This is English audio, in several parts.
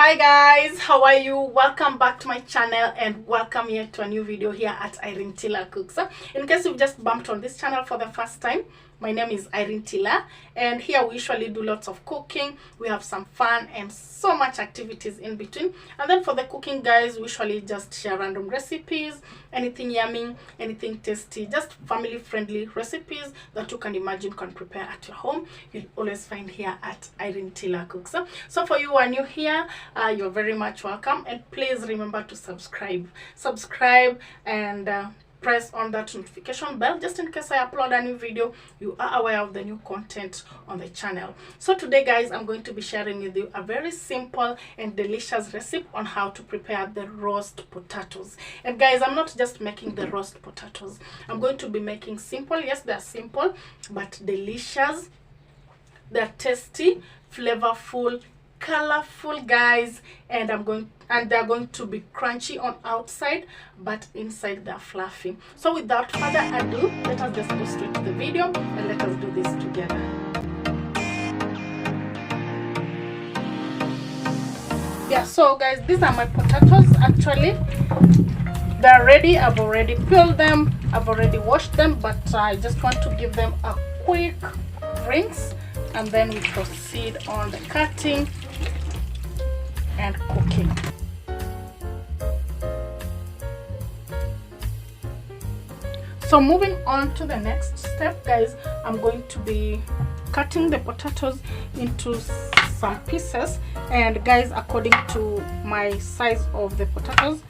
Hi guys, how are you? Welcome back to my channel and welcome here to a new video here at Irenetila Cooks. In case you've just bumped on this channel for the first time, my name is Irenetila and here we usually do lots of cooking. We have some fun and so much activities in between. And then for the cooking guys, we usually just share random recipes, anything yummy, anything tasty, just family friendly recipes that you can imagine can prepare at your home. You'll always find here at Irenetila Cooks. So for you who are new here, you're very much welcome, and please remember to subscribe and press on that notification bell just in case I upload a new video. You are aware of the new content on the channel. So today guys, I'm going to be sharing with you a very simple and delicious recipe on how to prepare the roast potatoes. And guys, I'm not just making the roast potatoes, I'm going to be making simple. Yes, they're simple but delicious. They're tasty, flavorful, colorful guys, and they're going to be crunchy on outside but inside they're fluffy. So without further ado, let us just go straight to the video and let us do this together. Yeah, so guys, these are my potatoes. Actually they're ready. I've already peeled them, I've already washed them, but I just want to give them a quick rinse and then we proceed on the cutting and cooking. So moving on to the next step guys, I'm going to be cutting the potatoes into some pieces, and guys, according to my size of the potatoes,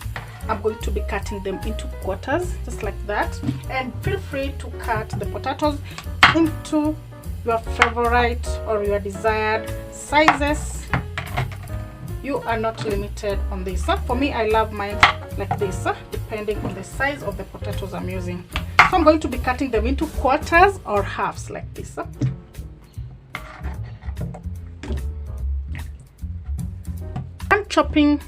I'm going to be cutting them into quarters just like that. And feel free to cut the potatoes into your favorite or your desired sizes. You are not limited on this. For me, I love mine like this, depending on the size of the potatoes I'm using. So I'm going to be cutting them into quarters or halves like this. I'm chopping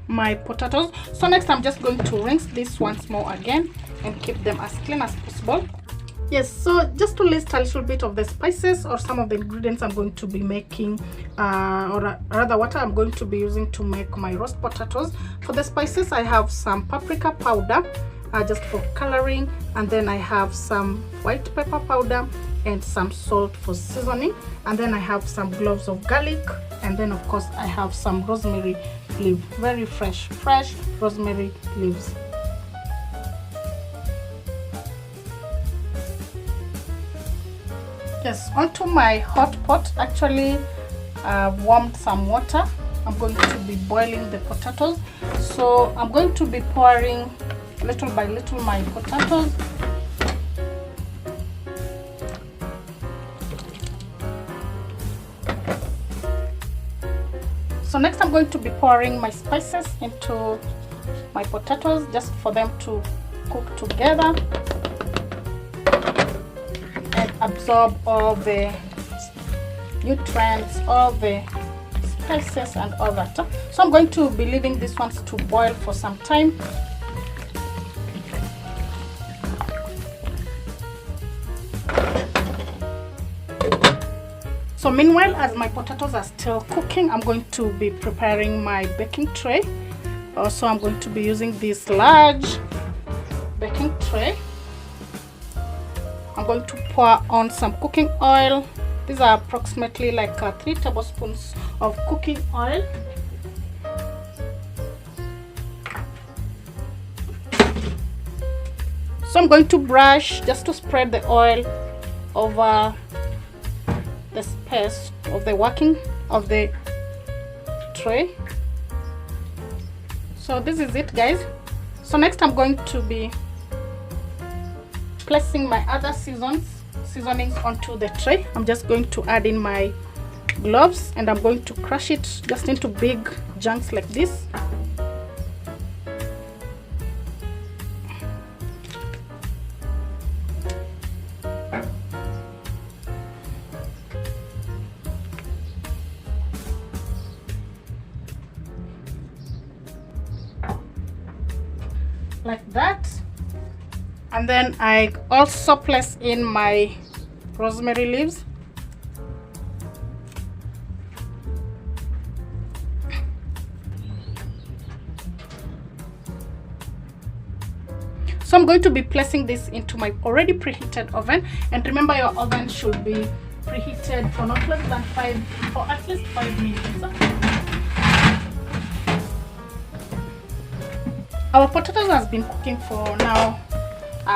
my potatoes. So next I'm just going to rinse this once more again and keep them as clean as possible. Yes, so just to list a little bit of the spices or some of the ingredients I'm going to be making, or rather what I'm going to be using to make my roast potatoes. For the spices, I have some paprika powder just for coloring, and then I have some white pepper powder and some salt for seasoning, and then I have some cloves of garlic, and then of course I have some rosemary leaf, very fresh rosemary leaves. Yes, onto my hot pot. Actually, I've warmed some water. I'm going to be boiling the potatoes. So I'm going to be pouring little by little my potatoes. So next I'm going to be pouring my spices into my potatoes just for them to cook together and absorb all the nutrients, all the spices and all that. So I'm going to be leaving these ones to boil for some time. So meanwhile, as my potatoes are still cooking, I'm going to be preparing my baking tray. Also, I'm going to be using this large baking tray. I'm going to pour on some cooking oil. These are approximately like 3 tablespoons of cooking oil. So I'm going to brush just to spread the oil over the space of the working of the tray. So this is it guys. So next I'm going to be placing my other seasonings onto the tray. I'm just going to add in my cloves and I'm going to crush it just into big chunks like this. Like that. And then I also place in my rosemary leaves. So I'm going to be placing this into my already preheated oven, and remember your oven should be preheated for not less than at least 5 minutes. Our potatoes has been cooking for now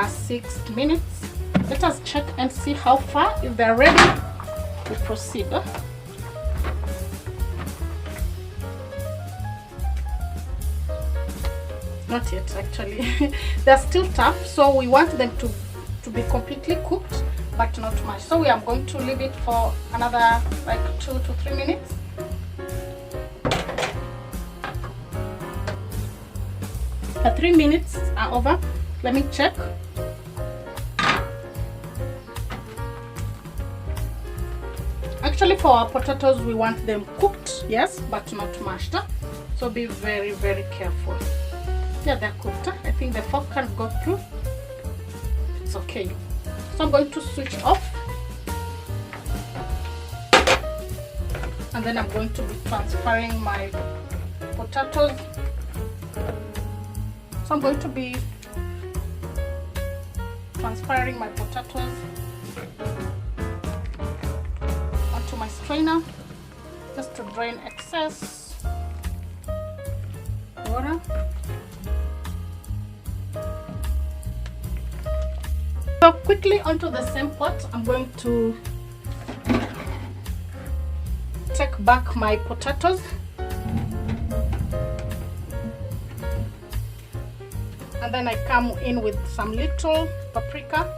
6 minutes. Let us check and see how far. If they're ready, we proceed. Not yet, actually. They're still tough, so we want them to be completely cooked, but not too much. So we are going to leave it for another like 2 to 3 minutes. The 3 minutes are over. Let me check. Actually, for our potatoes, we want them cooked, yes, but not mashed. So be very, very careful. Yeah, they're cooked. I think the fork can go through. It's okay. So I'm going to switch off, and then I'm going to be transferring my potatoes. So I'm going to be transferring my potatoes onto my strainer just to drain excess water. So quickly onto the same pot, I'm going to take back my potatoes, and then I come in with some little paprika,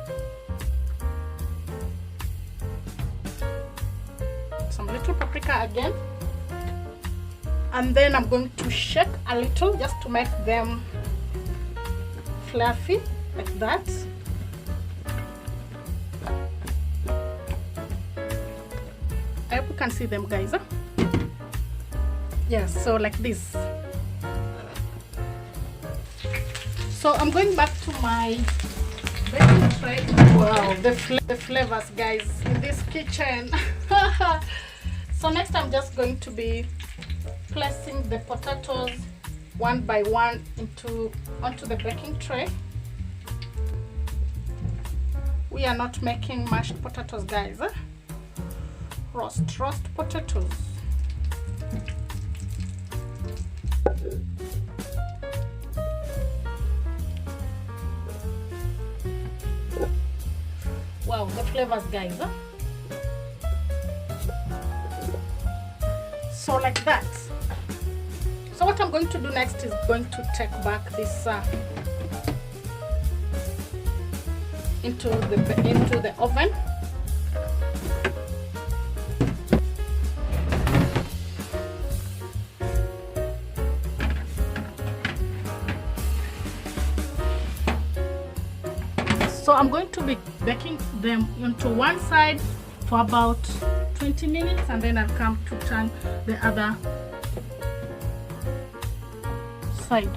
again, and then I'm going to shake a little just to make them fluffy like that. I hope you can see them, guys. Yes, so like this. So I'm going back to my baking tray. Wow, the flavors, guys, in this kitchen. So next I'm just going to be placing the potatoes one by one onto the baking tray. We are not making mashed potatoes, guys. Roast potatoes. Wow, the flavors, guys. So like that. So what I'm going to do next is going to take back this into the oven. So I'm going to be baking them onto one side for about 20 minutes, and then I'll come to turn the other side.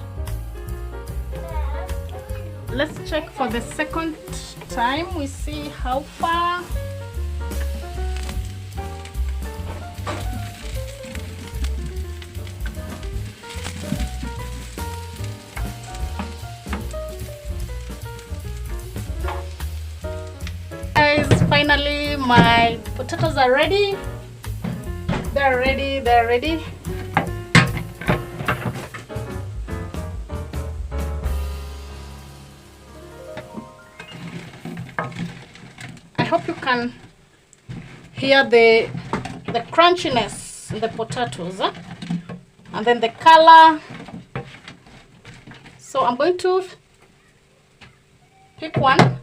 Let's check for the second time. We see how far. Finally, my potatoes are ready. They're ready. I hope you can hear the crunchiness in the potatoes, and then the color. So I'm going to pick one.